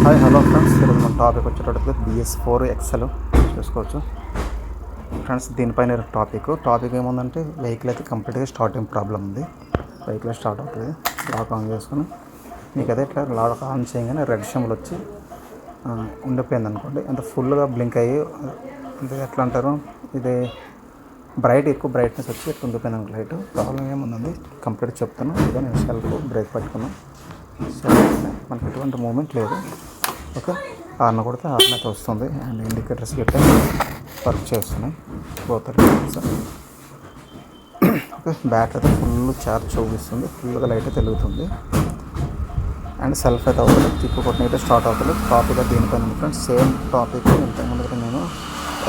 Hi hello friends, ఈరోజు మన topic వచ్చేటప్పుడు BS4 XL చూసుకోవచ్చు ఫ్రెండ్స్. దీనిపైన టాపిక్ ఏముందంటే వెహికల్ అయితే కంప్లీట్గా స్టార్టింగ్ ప్రాబ్లం ఉంది. వెహికల్ స్టార్ట్ అవుతుంది, లాక్ ఆన్ చేసుకుని మీకు అదే ఇట్లా లాక్ ఆన్ చేయగానే రెడ్ సింబల్ వచ్చి ఉండిపోయింది అనుకోండి. అంత ఫుల్గా బ్లింక్ అయ్యి అంటే ఎట్లా అంటారు, ఇది ఎక్కువ బ్రైట్నెస్ వచ్చి ఎట్లా ఉండిపోయింది అనుకో లైట్. ప్రాబ్లం ఏముందండి కంప్లీట్ చెప్తాను. ఇదో నేను సెల్ఫ్ బ్రేక్ పట్టుకున్నాను, మనకి ఎటువంటి మూమెంట్ లేదు. ఓకే, హార్న్ కొడితే హార్న్ అయితే వస్తుంది అండ్ ఇండికేటర్స్ గట్రా వర్క్ చేస్తున్నాయి బోత్. ఓకే, బ్యాటరీ అయితే ఫుల్ ఛార్జ్ చూపిస్తుంది, ఫుల్గా లైట్ అయితే వెలుగుతుంది అండ్ సెల్ఫ్ అయితే అవుతుంది. తిప్పు కొట్టిన అయితే స్టార్ట్ అవుతుంది. టాపిక్ అయితే దీనిపైన ఫ్రెండ్స్ సేమ్ టాపిక్ ఇంతకుముందు నేను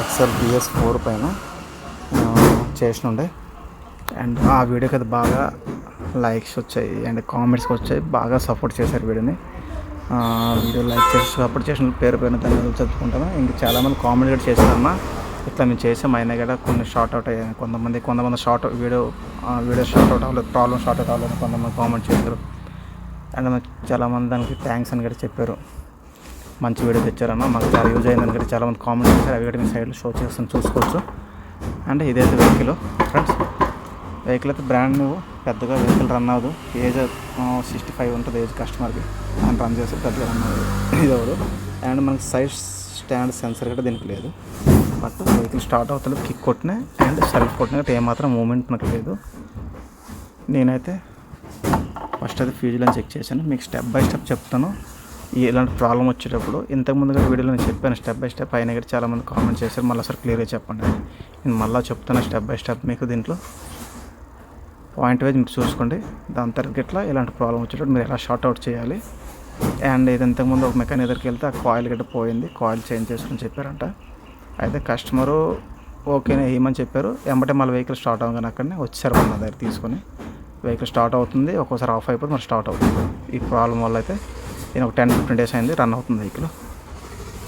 XL BS4 పైన చేసినుండే అండ్ ఆ వీడియోకి అయితే బాగా లైక్స్ వచ్చాయి అండ్ కామెంట్స్కి వచ్చాయి, బాగా సపోర్ట్ చేశారు వీడియోని. వీడియో లైక్ చేసి సపోర్ట్ చేసిన పేరు దాన్ని చెప్పుకుంటాను. ఇంక చాలామంది కామెంట్ కూడా చేశారమ్మా, ఇట్లా మేము చేసాం అయినా కూడా కొన్ని షార్ట్ అవుట్ అయ్యాయి. కొంతమంది షార్ట్ వీడియో షార్ట్ అవుట్ అవ్వలేదు, ప్రాబ్లమ్ షార్ట్ అవుట్ అవ్వలేదు కొంతమంది కామెంట్ చేశారు అండ్ చాలామంది దానికి థ్యాంక్స్ అని కూడా చెప్పారు. మంచి వీడియో తెచ్చారమ్మా, మాకు చాలా యూజ్ అయిందని కూడా చాలామంది కామెంట్ చేశారు. అవి కూడా మీ సైడ్లో షో చేస్తాను, చూసుకోవచ్చు. అండ్ ఇదైతే వెహికల్ అయితే బ్రాండ్ న్యూ, పెద్దగా వెహికల్ రన్ అవ్వదు. ఏజ్ 65 ఉంటుంది ఏజ్ కస్టమర్కి, అని రన్ చేస్తే పెద్దగా రన్ అవ్వదు ఇది అవ్వదు. అండ్ మనకి సైడ్ స్టాండ్ సెన్సర్ కూడా దీనికి లేదు. బట్ వెహికల్ స్టార్ట్ అవుతుంది, కిక్ కొట్టినా అండ్ సెల్ఫ్ కొట్టినా ఏమాత్రం మూమెంట్ మనకు లేదు. నేనైతే ఫస్ట్ అయితే ఫ్యూజ్లను చెక్ చేశాను, మీకు స్టెప్ బై స్టెప్ చెప్తాను. ఇలాంటి ప్రాబ్లం వచ్చేటప్పుడు ఇంతకుముందు కూడా వీడియోలో నేను చెప్పాను స్టెప్ బై స్టెప్. అయినా కూడా చాలామంది కామెంట్ చేశారు, మళ్ళీ సార్ క్లియర్గా చెప్పండి. నేను మళ్ళీ చెప్తాను స్టెప్ బై స్టెప్. మీకు దీంట్లో పాయింట్ వైజ్ మీరు చూసుకోండి. దాని తర్వాత ఇట్లా ఇలాంటి ప్రాబ్లం వచ్చేటప్పుడు మీరు ఎలా షార్ట్ అవుట్ చేయాలి. అండ్ ఇది ఇంతకుముందు ఒక మెకానిక్ దగ్గరికి వెళ్తే ఆ కాయిల్ గట్ట పోయింది, కాయిల్ చేంజ్ చేసుకుని చెప్పారంట. అయితే కస్టమరు ఓకేనే వేయమని చెప్పారు. వెంబటే మళ్ళీ వెహికల్ స్టార్ట్ అవ్వగానే అక్కడనే వచ్చారు మన దగ్గర తీసుకొని. వెహికల్ స్టార్ట్ అవుతుంది, ఒక్కోసారి ఆఫ్ అయిపోతే మరి స్టార్ట్ అవుతుంది. ఈ ప్రాబ్లం వల్ల అయితే నేను ఒక 10-15 డేస్ అయింది రన్ అవుతుంది వెహికల్.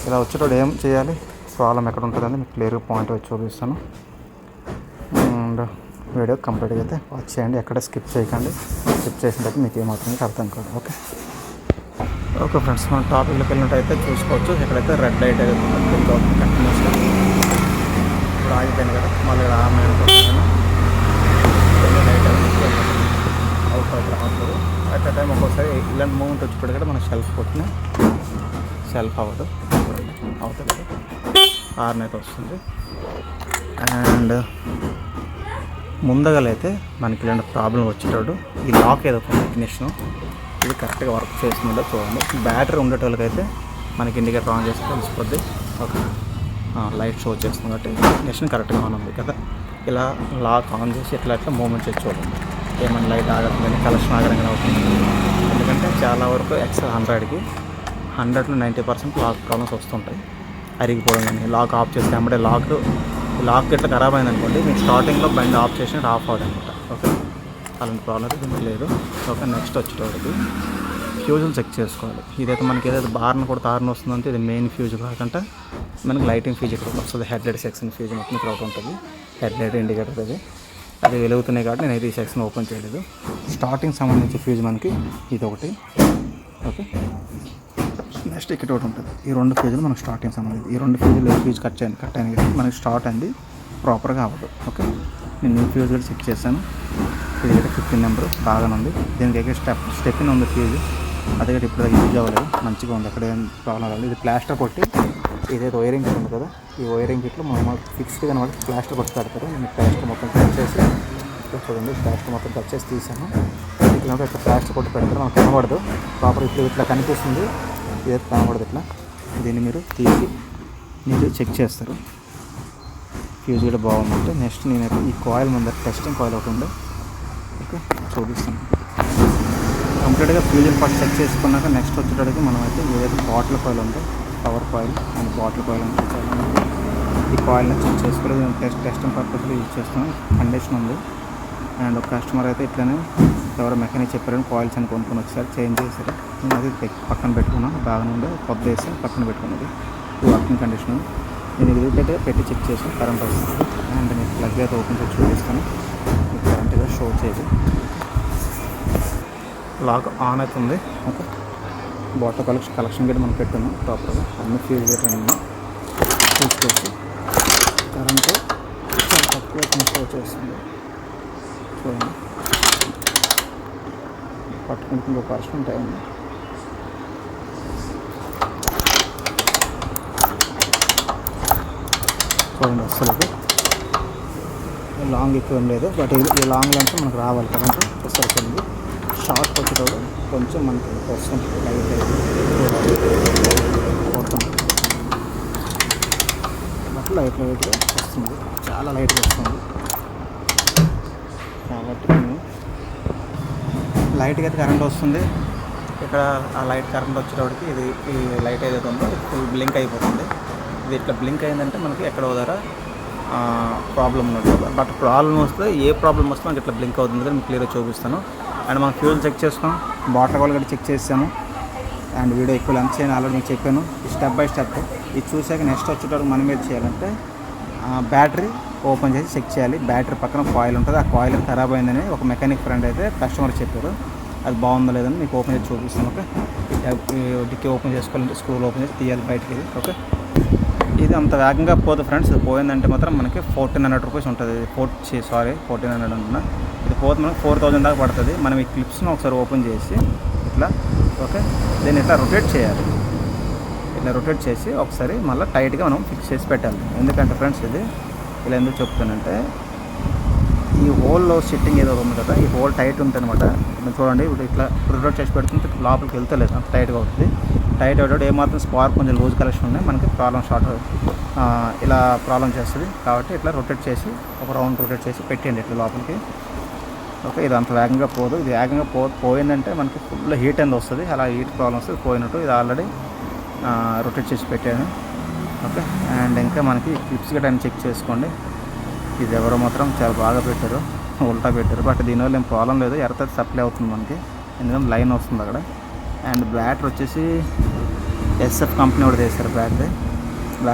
ఇలా వచ్చేటప్పుడు ఏం చేయాలి, ప్రాబ్లం ఎక్కడ ఉంటుందని మీకు క్లియర్గా పాయింట్ వచ్చి చూపిస్తాను. అండ్ వీడియో కంప్లీట్గా అయితే వాచ్ చేయండి, ఎక్కడ స్కిప్ చేయకండి. స్కిప్ చేసిన తర్వాత మీకు ఏమవుతుంది అర్థం కాదు. ఓకే ఫ్రెండ్స్, మన టాపిక్లోకి వెళ్ళినట్టయితే చూసుకోవచ్చు. ఎక్కడైతే రెడ్ లైట్ కంటిన్యూస్గా ఇప్పుడు ఆగిపోయింది కదా, మళ్ళీ ఇక్కడ ఆన్ లైట్ అవుతుంది. అట్ టైం ఒక్కోసారి ఇలాంటి మూమెంట్ వచ్చినప్పుడు కూడా మనకు సెల్ఫ్ కొట్టిన సెల్ఫ్ అవ్వదు, అవుతుంది కదా, హార్న్ అయితే వస్తుంది. అండ్ ముందుగాలైతే మనకి ఇలాంటి ప్రాబ్లం వచ్చేటప్పుడు ఈ లాక్ ఏదో టెక్నీషియన్ ఇది కరెక్ట్గా వర్క్ చేస్తుందో చూడండి. బ్యాటరీ ఉండేటోళ్ళకైతే మనకి ఇండికేటర్ ఆన్ చేస్తే తెలిసిపోద్ది. ఓకే, లైట్ షో చేస్తుంది కాబట్టి టెక్నీషియన్ కరెక్ట్గా ఆన్ ఉంది కదా. ఇలా లాక్ ఆన్ చేసి ఎట్లా మూమెంట్ చేసి చూడండి, ఏమైనా లైట్ ఆగట్లేదు, కలెక్షన్ ఆగడంగా అవుతుంది. ఎందుకంటే చాలా వరకు XL 100కి 100లో 90% లాక్ ప్రాబ్లమ్స్ వస్తుంటాయి. అరిగిపోవడం కానీ లాక్ ఆఫ్ చేస్తే వెంబడే లాక్ ఇట్లా ఖరాబ్ అయింది అనుకోండి, మీకు స్టార్టింగ్లో బండి ఆఫ్ చేసినట్టు ఆఫ్ అవ్వడం అనమాట. ఓకే, అలాంటి ప్రాబ్లం అయితే దీనికి లేదు. ఓకే, నెక్స్ట్ వచ్చేటప్పటికి ఫ్యూజులు చెక్ చేసుకోవాలి. ఇదైతే మనకి ఏదైతే బార్న్ కూడా తారణ వస్తుందంటే ఇది మెయిన్ ఫ్యూజ్ కాకుండా మనకి లైటింగ్ ఫ్యూజ్ ఇక్కడ వస్తుంది. హెడ్ లైట్ సెక్షన్ ఫ్యూజ్ మొత్తం ఇక్కడ ఒకటి ఉంటుంది, హెడ్ లైట్ ఇండికేటర్ అది వెలుగుతున్నాయి కాబట్టి నేను అయితే ఈ సెక్షన్ ఓపెన్ చేయలేదు. స్టార్టింగ్ సంబంధించి ఫ్యూజ్ మనకి ఇది ఒకటి. ఓకే, నెక్స్ట్ ఇక్కడ ఒకటి ఉంటుంది. ఈ 2 ఫ్యూజులు మనకు స్టార్టింగ్ సంబంధించి, ఈ 2 ఫ్యూజులు ఫ్యూజ్ కట్ అయినాయి కాబట్టి మనకి స్టార్ట్ అయింది ప్రాపర్గా అవ్వదు. ఓకే, నేను ఈ ఫ్యూజ్ కూడా చెక్ చేశాను. ఇది అయితే 15 నెంబర్ బాగానే ఉంది. దీనికి అయితే స్టెప్ ఇన్ ఉంది ఫ్యూజ్, అదే ఇప్పుడు యూజ్ అవ్వలేదు, మంచిగా ఉంది, అక్కడ ఏం ప్రాబ్లం రాలేదు. ఇది ప్లాస్టర్ కొట్టి ఇదైతే వైరింగ్ కిట్ ఉంది కదా, ఈ వైరింగ్ కిట్లో మనం ఫిక్స్డ్ కనబడి ప్లాస్టర్ కొట్టి పెడతారు. నేను ప్లాస్టర్ మొత్తం కట్ చేసి చూడండి, ప్లాస్టర్ మొత్తం కట్ చేసి తీసాను. ఇట్లా ఇట్లా ప్లాస్టర్ కొట్టి పెడతారు, మనకు కనబడదు ప్రాపర్. ఇప్పుడు ఇట్లా కనిపిస్తుంది, ఇదైతే కనబడదు. ఇట్లా దీన్ని మీరు తీసి మీరు చెక్ చేస్తారు, ఫ్యూజ్ కూడా బాగుందంటే. నెక్స్ట్ నేనైతే ఈ కాయిల్ ముందర టెస్టింగ్ కాయిల్ ఒకటి ఉండే, ఓకే చూపిస్తాను. కంప్లీట్గా ఫ్యూజన్ ఫస్ట్ చెక్ చేసుకున్నాక నెక్స్ట్ వచ్చేటప్పటికి మనం అయితే ఏదైతే బాటిల్ కాయిల్ ఉందో, power coil and bottle coil అంటే ఈ కాయిల్ని చెక్ చేసుకోలేదు. నేను టెస్టింగ్ పర్పస్లో యూజ్ చేస్తాను. కండిషన్ ఉంది అండ్ ఒక కస్టమర్ అయితే ఇట్లనే ఎవరో మెకానిక్ చెప్పారని కాయిల్స్ అని కొనుక్కొని వచ్చారు, చేంజ్ చేశారు. నేను అది పక్కన పెట్టుకున్నాను, బాగానే ఉండే కొత్త వేసి పక్కన పెట్టుకున్నది. ఈ వర్కింగ్ కండిషన్ నేను ఇది పెట్టి చెక్ చేసి కరెంట్ వస్తుంది అండ్ నేను ప్లగ్ అయితే ఓపెన్ చేసి చూపిస్తాను. మీకు కరెంట్గా షో చేయదు, లాక్ ఆన్ అవుతుంది. ఓకే, బాటిల్ కలెక్షన్ కూడా మనం పెట్టాము ప్రాపర్గా అన్ని ఫ్యూజ్ పెట్టాను చూసుకోవచ్చు. కరెంటు చాలా తక్కువ కన్స్ట్రక్ట్ చేస్తుంది చూడండి. పట్టుకుంటే ఇంకో పర్సన్ ఉంటాయండి. చూడండి అస్సలు లాంగ్ ఎక్కువ ఏం లేదు, బట్ ఈ లాంగ్ లెన్స్ మనకు రావాలి కరెంట్ సరిపోయింది. షార్ట్ వచ్చేటప్పుడు కొంచెం మనకి వస్తుంది లైట్ కొడుతుంది, బట్ లైట్గా వస్తుంది, చాలా లైట్గా వస్తుంది. కాబట్టి లైట్గా అయితే కరెంట్ వస్తుంది. ఇక్కడ ఆ లైట్ కరెంట్ వచ్చేటప్పటికి ఈ లైట్ ఏదైతే ఉందో ఫుల్ బ్లింక్ అయిపోతుంది. ఇది ఇట్లా బ్లింక్ అయిందంటే మనకి ఎక్కడో దగ్గర ప్రాబ్లం ఉన్నట్టు. బట్ ప్రాబ్లం వస్తే ఏ ప్రాబ్లం వస్తే మనకి ఇట్లా బ్లింక్ అవుతుంది కదా మీకు క్లియర్గా చూపిస్తాను. అండ్ మనం ఫ్యూల్ చెక్ చేసుకున్నాం, బాటిల్ కూడా చెక్ చేసాము. అండ్ వీడియో ఎక్కువ లెంత్ చేయని ఆల్రెడీ మీకు చెప్పాను. ఈ స్టెప్ బై స్టెప్ ఇది చూసాక నెక్స్ట్ వచ్చేటప్పుడు మనం ఏం చేయాలంటే బ్యాటరీ ఓపెన్ చేసి చెక్ చేయాలి. బ్యాటరీ పక్కన కాయిల్ ఉంటుంది, ఆ కాయిల్ ఖరాబ్ అయిందని ఒక మెకానిక్ ఫ్రెండ్ అయితే కస్టమర్ చెప్పారు. అది బాగుందో లేదని మీకు ఓపెన్ చేసి చూపిస్తాను. ఓకే, డిక్కీ ఓపెన్ చేసుకోవాలంటే స్క్రూలు ఓపెన్ చేసి తీయాలి బయటికి. ఇది ఓకే, ఇది అంత వేగంగా పోదు ఫ్రెండ్స్. పోయిందంటే మాత్రం మనకి 1400 రూపీస్ ఉంటుంది. 1400 అంటున్నా. ఇది పోతే మనకి 4000 దాకా పడుతుంది. మనం ఈ క్లిప్స్ను ఒకసారి ఓపెన్ చేసి ఇట్లా ఓకే దీన్ని ఇట్లా రొటేట్ చేయాలి. ఇట్లా రొటేట్ చేసి ఒకసారి మళ్ళీ టైట్గా మనం ఫిక్స్ చేసి పెట్టాలి. ఎందుకంటే ఫ్రెండ్స్ ఇది ఇలా ఎందుకు చెప్తానంటే ఈ హోల్లో సిట్టింగ్ ఏదో ఉంది కదా, ఈ హోల్ టైట్ ఉంటుంది అనమాట. చూడండి ఇప్పుడు ఇట్లా రొటేట్ చేసి పెడుతుంటే లోపలికి వెళ్తలేదు, అంత టైట్గా అవుతుంది. టైట్ అయ్యేటప్పుడు ఏమాత్రం స్పార్క్ కొంచెం లూజ్ కలెక్షన్ ఉన్నాయి మనకి ప్రాబ్లం స్టార్ట్ ఇలా ప్రాబ్లం చేస్తుంది. కాబట్టి ఇట్లా రొటేట్ చేసి ఒక రౌండ్ రొటేట్ చేసి పెట్టండి ఇట్లా లోపలికి. ఓకే, ఇది అంత వేగంగా పోదు. ఇది వేగంగా పోయిందంటే మనకి ఫుల్ హీట్ అనేది వస్తుంది. అలా హీట్ ప్రాబ్లం వస్తుంది పోయినట్టు. ఇది ఆల్రెడీ రొటేట్ చేసి పెట్టాను. ఓకే, అండ్ ఇంకా మనకి క్లిప్స్ గట్రా చెక్ చేసుకోండి. ఇది ఎవరో మాత్రం చాలా బాగా పెట్టారు, ఉల్టా పెట్టారు. బట్ దీనివల్ల ఏం ప్రాబ్లం లేదు, ఎర్త్ సప్లై అవుతుంది మనకి, ఎందుకంటే లైన్ వస్తుంది అక్కడ. అండ్ బ్యాటరీ వచ్చేసి SF కంపెనీ కూడా చేశారు. బ్యాటరీ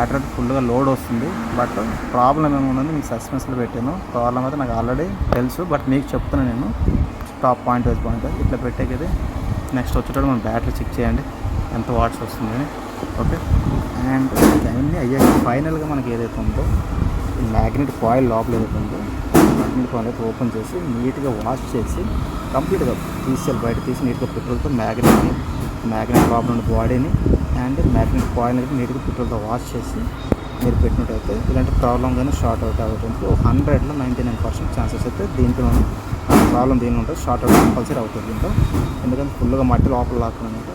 అయితే ఫుల్గా లోడ్ వస్తుంది. బట్ ప్రాబ్లం ఏముందని మీకు సస్పెన్స్లో పెట్టాను. ప్రాబ్లం అయితే నాకు ఆల్రెడీ తెలుసు, బట్ మీకు చెప్తున్నాను నేను టాప్ పాయింట్ వైజ్ పాయింట్ ఇట్లా పెట్టేది. నెక్స్ట్ వచ్చేటప్పుడు మనం బ్యాటరీ చెక్ చేయండి ఎంత వాట్స్ వస్తుందని. ఓకే, అండ్ ఇవన్నీ అయ్యాక ఫైనల్గా మనకి ఏదైతే ఉందో ఈ మ్యాగ్నెట్ కాయిల్ లోపల ఏదైతే ఉందో మ్యాగ్నెట్ కాయిల్ అయితే ఓపెన్ చేసి నీట్గా వాష్ చేసి కంప్లీట్గా తీసేయాలి. బయట తీసి నీట్గా పెట్రోల్తో మ్యాగ్నెట్ ప్రాబ్లం ఉన్న బాడీని అండ్ మ్యాగ్నెట్ కాయిల్ అయితే నీట్గా పెట్రోల్తో వాష్ చేసి మీరు పెట్టినట్టయితే ఇలాంటి ప్రాబ్లం కానీ షార్ట్ అవుట్ అవ్వడానికి 100లో 99% ఛాన్సెస్ అయితే దీంట్లో ప్రాబ్లం దీనిలో ఉంటుంది. షార్ట్ అవుట్ కంపల్సరీ అవుతుంది దీంట్లో, ఎందుకంటే ఫుల్గా మట్టి లోపల లాక్కున్నమాట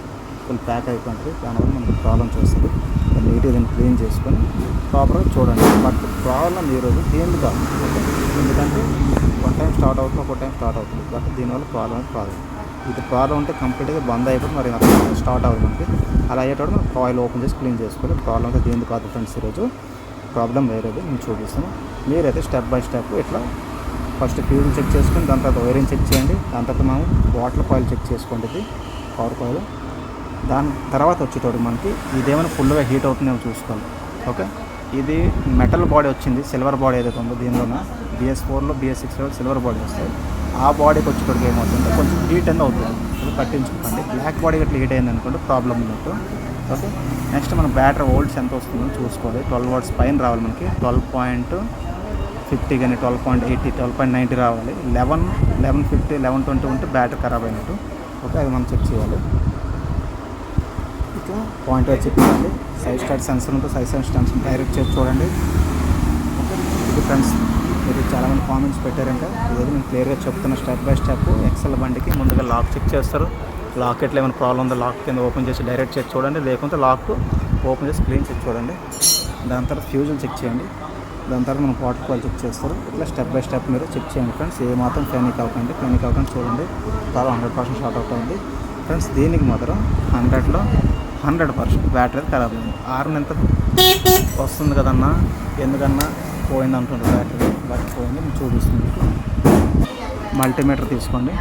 ఫుల్ ప్యాక్ అయిపోతుంది. దానివల్ల మనకు ప్రాబ్లం చేస్తుంది. నీట్గా దీన్ని క్లీన్ చేసుకొని ప్రాపర్గా చూడండి. బట్ ప్రాబ్లం ఈరోజు దేనికి కాదు, ఎందుకంటే ఒక టైం స్టార్ట్ అవుతుంది, ఒక టైం స్టార్ట్ అవుతుంది. బట్ దీనివల్ల ప్రాబ్లం కాదు. ఇది ప్రాబ్లం ఉంటే కంప్లీట్గా బంద్ అయిపోతుంది, మరి స్టార్ట్ అవ్వదు మనకి. అలా అయ్యేటప్పుడు మనం కాయిల్ ఓపెన్ చేసి క్లీన్ చేసుకోవాలి. ప్రాబ్లం అయితే దేనికి కాదు ఫ్రెండ్స్. ఈరోజు ప్రాబ్లం వేరేది నేను చూపిస్తాను. మీరైతే స్టెప్ బై స్టెప్ ఇట్లా ఫస్ట్ ఫ్యూల్ చెక్ చేసుకొని దాని తర్వాత వైరింగ్ చెక్ చేయండి. దాని తర్వాత మనం బాటిల్ కాయిల్ చెక్ చేసుకోండి, ఇది పవర్ కాయిల్. దాని తర్వాత వచ్చేటప్పుడు మనకి ఇదేమైనా ఫుల్గా హీట్ అవుతుందేమో చూసుకోవాలి. ఓకే, ఇది మెటల్ బాడీ వచ్చింది, సిల్వర్ బాడీ ఏదైతే ఉందో దీనిలోన BS4లో BS6లో సిల్వర్ బాడీ వస్తాయి. ఆ బాడీకి వచ్చేటప్పుడు ఏమవుతుందో కొంచెం హీట్ అనేది అవుతుంది, అది పట్టించుకోండి. బ్లాక్ బాడీ గట్లా హీట్ అయింది అనుకోండి ప్రాబ్లం ఉన్నట్టు. ఓకే, నెక్స్ట్ మన బ్యాటరీ వోల్ట్స్ ఎంత వస్తుందో చూసుకోవాలి. 12 వాట్స్ పైన రావాలి మనకి, 12.50 కానీ 12.80 12.90 రావాలి. 1150 1120 ఉంటే బ్యాటరీ ఖరాబ్ అయినట్టు. ఓకే, అది మనం చెక్ చేయాలి. ఇట్లా పాయింట్ వైజ్ చెక్ చేయాలి. సైడ్ స్టార్ట్ సెన్సర్ ఉంటే సైడ్ స్టాండ్స్ డైరెక్ట్ చేసి చూడండి. ఓకే, ఇది ఫ్రెండ్స్ మీరు చాలామంది కామెంట్స్ పెట్టారంట, ఇదేదో నేను క్లియర్గా చెప్తున్నా స్టెప్ బై స్టెప్. ఎక్సెల్ బండికి ముందుగా లాక్ చెక్ చేస్తారు. లాక్ ఎట్లా ఏమైనా ప్రాబ్లం ఉందో లాక్ కింద ఓపెన్ చేసి డైరెక్ట్ చేసి చూడండి, లేకుంటే లాక్ ఓపెన్ చేసి క్లీన్ చేసి చూడండి. దాని తర్వాత ఫ్యూజులు చెక్ చేయండి. దాని తర్వాత మనం వాటర్ కాయిల్ చెక్ చేస్తారు. ఇట్లా స్టెప్ బై స్టెప్ మీరు చెక్ చేయండి ఫ్రెండ్స్. ఏ మాత్రం ప్యానిక్ అవ్వకండి చూడండి. చాలా 100% షార్ట్ అవుట్ అవుతుంది ఫ్రెండ్స్. దీనికి మాత్రం 100లో 100% బ్యాటరీ ఖరాబ్ అయింది. ఆర్న్ ఎంత వస్తుంది కదన్నా, ఎందుకన్నా పోయింది అంటున్నారు బ్యాటరీ. బట్ పోయింది నేను చూపిస్తుంది. మల్టీమీటర్ తీసుకోండి,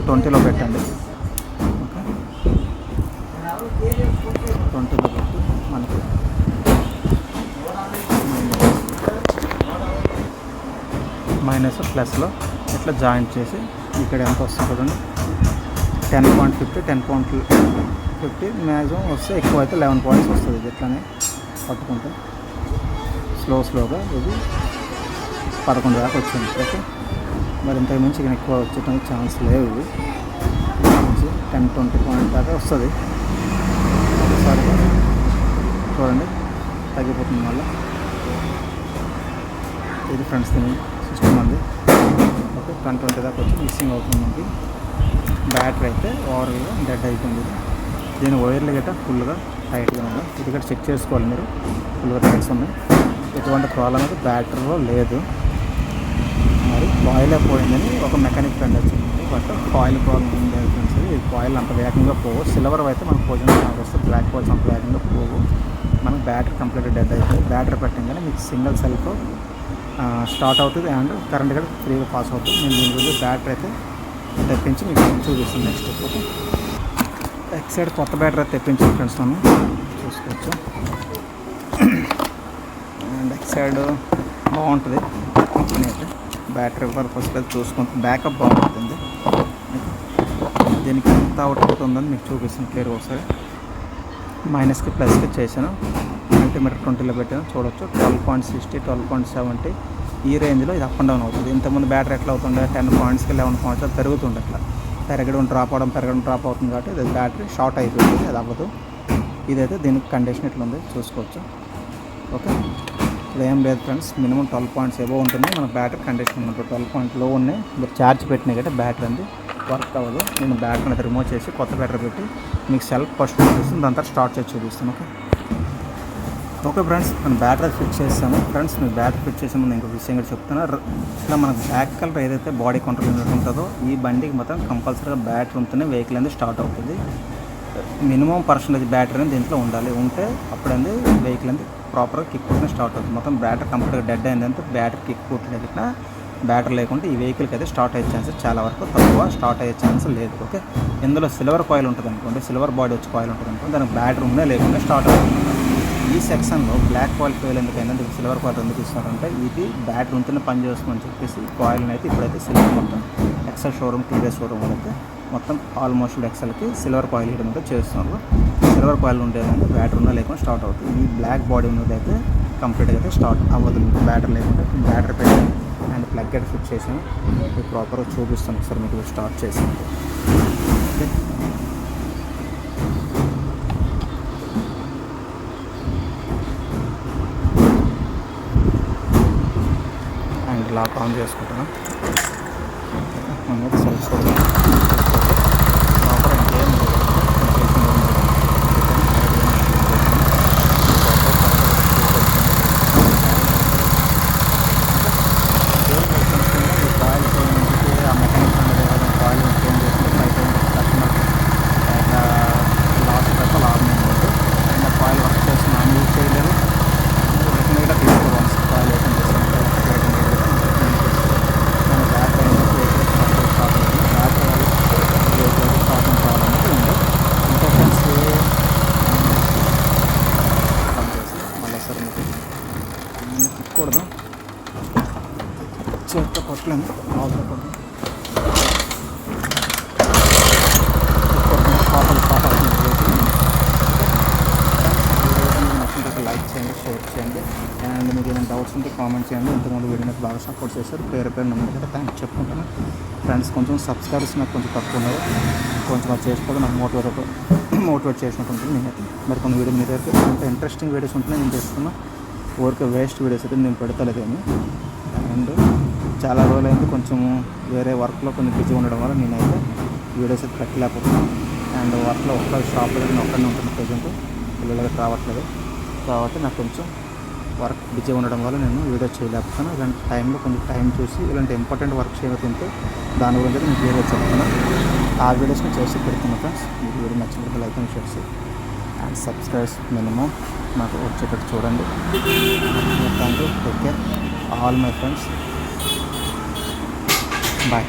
20లో పెట్టండి. ఓకే, 20లో పెట్టి మనకి మైనస్ ప్లస్లో ఇట్లా జాయింట్ చేసి ఇక్కడ ఎంత వస్తుంది చూడండి. 10.50 10.50 50 మ్యాక్సిమం వస్తే ఎక్కువ అయితే 11 పాయింట్స్ వస్తుంది. ఇది ఇట్లానే పట్టుకుంటే స్లోగా ఇది 11 దాకా వచ్చింది. ఓకే, మరి ఇంతకు మించి ఇక్కడ ఎక్కువ వచ్చేటానికి ఛాన్స్ లేవు. ఇది 10-20 పాయింట్ దాకా వస్తుంది. ఒకసారిగా చూడండి తగ్గిపోతుంది మళ్ళీ. ఇది ఫ్రెండ్స్ దీని సిస్టమ్ అంది. ఓకే, 10-20 దాకా వచ్చి మిస్సింగ్ అవుతుంది మనకి. బ్యాటరీ అయితే ఓవర్గా డెడ్ అయిపోయింది. దీని వైర్లు గట్రా ఫుల్గా టైట్గా ఉన్నాయి. ఇది కూడా చెక్ చేసుకోవాలి మీరు, ఫుల్గా టైట్స్ ఉన్నాయి. ఎటువంటి ప్రాబ్లం అయితే బ్యాటరీలో లేదు. మరి కాయిల్ పోయిందని ఒక మెకానిక్ ఫ్రెండ్ వచ్చింది, బట్ కాయిల్ ప్రాబ్లం ఉంది ఫ్రెండ్స్. ఇది కాయిల్ అంత వేగంగా పోవు. సిల్వర్ అయితే మనకు పొజిషన్ వస్తుంది, బ్లాక్ కాయిల్స్ అంత వేగంగా పోవు. మనకు బ్యాటరీ కంప్లీట్గా డెడ్ అయిపోయింది. బ్యాటరీ పెట్టగానే మీకు సింగిల్ సెల్ఫ్ స్టార్ట్ అవుతుంది అండ్ కరెంట్ కూడా ఫ్రీగా పాస్ అవుతుంది. నేను దీని గురించి బ్యాటరీ అయితే తెప్పించి మీకు చూపిస్తాను నెక్స్ట్. ఓకే, ఎక్సైడ్ కొత్త బ్యాటరీ అయితే తెప్పించి ఫ్రెండ్స్ మనం చూసుకోవచ్చు. అండ్ ఎక్సైడ్ బాగుంటుంది కంపెనీ అయితే. బ్యాటరీ పర్పస్ అయితే చూసుకుంటే బ్యాకప్ బాగుంటుంది. దీనికి ఎంత అవుట్పుట్ ఉందని మీకు చూపిస్తాను క్లియర్గా. ఒకసారి మైనస్కి ప్లస్కి చేశాను. మల్టీమీటర్ 20లో పెట్టాను, చూడవచ్చు. 12.60, 12.70 ఈ రేంజ్లో ఇది అప్ అండ్ డౌన్ అవుతుంది. ఇంతకుముందు బ్యాటరీ ఎట్లా అవుతుండే 10 పాయింట్స్కి 11 పాయింట్స్ పెరుగుతుండే. అట్లా పెరగడం డ్రాప్ అవుతుంది కాబట్టి ఇది బ్యాటరీ షార్ట్ అయిపోయింది, అది అవ్వదు. ఇదైతే దీనికి కండిషన్ ఇట్లా ఉంది చూసుకోవచ్చు. ఓకే, ఇప్పుడు ఏం లేదు ఫ్రెండ్స్, మినిమం 12 పాయింట్స్ ఎబో ఉంటుంది మన బ్యాటరీ కండిషన్ ఉంటుంది. 12 పాయింట్ లో ఉన్నాయి. మీరు ఛార్జ్ పెట్టినా కాబట్టి బ్యాటరీ అంది వర్క్ అవ్వదు. నేను బ్యాటరీ అనేది రిమూవ్ చేసి కొత్త బ్యాటరీ పెట్టి మీకు సెల్ఫ్ ఫస్ట్ చూపిస్తుంది, దాని తర్వాత స్టార్ట్ చేసి చూపిస్తాను. ఓకే ఫ్రెండ్స్, నేను బ్యాటరీ ఫిట్ చేస్తాను. ఫ్రెండ్స్ మీరు బ్యాటరీ ఫిట్ చేసే ముందు ఇంకొక విషయం కూడా చెప్తాను. ఇట్లా మనకు బ్లాక్ కలర్ ఏదైతే బాడీ కంట్రోల్ యూనిట్ ఉంటుందో ఈ బండికి మొత్తం కంపల్సరీగా బ్యాటరీ ఉంటేనే వెహికల్ అనేది స్టార్ట్ అవుతుంది. మినిమం పర్సెంటేజ్ బ్యాటరీ అనేది దీంట్లో ఉండాలి. ఉంటే అప్పుడంది వెహికల్ అనేది ప్రాపర్గా కిక్ కొట్టిన స్టార్ట్ అవుతుంది. మొత్తం బ్యాటరీ కంప్లీట్గా డెడ్ అయిందంటే బ్యాటరీ కిక్ కొట్టిన ఇట్లా బ్యాటరీ లేకుంటే ఈ వెహికల్కి అయితే స్టార్ట్ అయ్యే ఛాన్సెస్ చాలా వరకు తక్కువ, స్టార్ట్ అయ్యే ఛాన్స్ లేదు. ఓకే, ఇందులో సిల్వర్ కాయిల్ ఉంటుంది అనుకోండి, సిల్వర్ బాడీ వచ్చి కాయిల్ ఉంటుంది అనుకోండి, దానికి బ్యాటరీ ఉన్నా లేకుండా స్టార్ట్ అవుతుంది. ఈ సెక్షన్లో బ్లాక్ కాయిల్ ఫెయిల్ ఎందుకైనా సిల్వర్ కాయిల్ ఎందుకు ఇస్తారంటే ఇది బ్యాటరీ ఉంటేనే పనిచేస్తుందని చెప్పేసి కాయిల్ని అయితే ఇప్పుడైతే సిల్వర్ మొత్తం ఎక్సెల్ షోరూమ్, టీవీఎస్ షోరూమ్ అయితే మొత్తం ఆల్మోస్ట్ ఎక్సెల్కి సిల్వర్ కాయిల్ ఇవ్వడం అయితే చేస్తున్నారు. సిల్వర్ కాయిల్ ఉండేదంటే బ్యాటరీ ఉన్నా లేకుండా స్టార్ట్ అవుతుంది. ఈ బ్లాక్ బాడీ ఉన్నదైతే కంప్లీట్గా అయితే స్టార్ట్ అవ్వదు. బ్యాటరీ లేకుండా బ్యాటరీ పెట్టి అండ్ ప్లగ్ అయితే ఫిట్ చేసాను. ఇది ప్రాపర్గా చూపిస్తాను ఒకసారి మీకు స్టార్ట్ చేసి. ఓకే, అండ్ లాక్ ఆన్ చేసుకుంటాను. సెల్ఫ్ ప్రాపర్ గేమ్ తిక్కకూడదు, చేతితో కొట్టలేము, ఆవుతో కొట్టలేము. నచ్చినట్టు లైక్ చేయండి, షేర్ చేయండి. అండ్ మీకు ఏమైనా డౌట్స్ ఉంటే కామెంట్ చేయండి. ఇంతకుముందు వీడియోని బాగా సపోర్ట్ చేశారు, పేరు నెంబర్ కూడా థ్యాంక్స్ చెప్పుకుంటాను. ఫ్రెండ్స్ కొంచెం సబ్స్క్రైబర్స్ నాకు కొంచెం తక్కువ ఉన్నారు, కొంచెం అది చేసుకోవడం నాకు మోటివేట్ చేసినట్టు ఉంటుంది. నేనైతే మరి కొన్ని వీడియో మీ దగ్గర ఇంకా ఇంట్రెస్టింగ్ వీడియోస్ ఉంటున్నాయి నేను చేస్తున్నా. ఊరికే వేస్ట్ వీడియోస్ అయితే నేను పెడతలేదేమి. అండ్ చాలా రోజులైంది కొంచెం వేరే వర్క్లో కొంచెం బిజీ ఉండడం వల్ల నేనైతే వీడియోస్ అయితే పెట్టలేకపోతున్నాను. అండ్ వర్క్లో ఒక్క షాప్లో నేను ఒక్కడనే ఉంటుంది ప్రజెంట్, పిల్లలకి రావట్లేదు కాబట్టి నాకు కొంచెం వర్క్ బిజీ ఉండడం వల్ల నేను వీడియో చేయలేకపోతాను. ఇలాంటి టైంలో కొంచెం టైం చూసి ఇలాంటి ఇంపార్టెంట్ వర్క్స్ ఏమైతే ఉంటే దాని గురించి అయితే నేను క్లియర్గా చెప్తున్నాను. ఆ వీడియోస్ని చేసి పెడుతున్నాను. ఫ్రెండ్స్ మీకు వీడియో నచ్చినట్టు like and share and subscribes minimum నాకు వచ్చేటట్టు చూడండి. Thank you, take care all my friends, bye.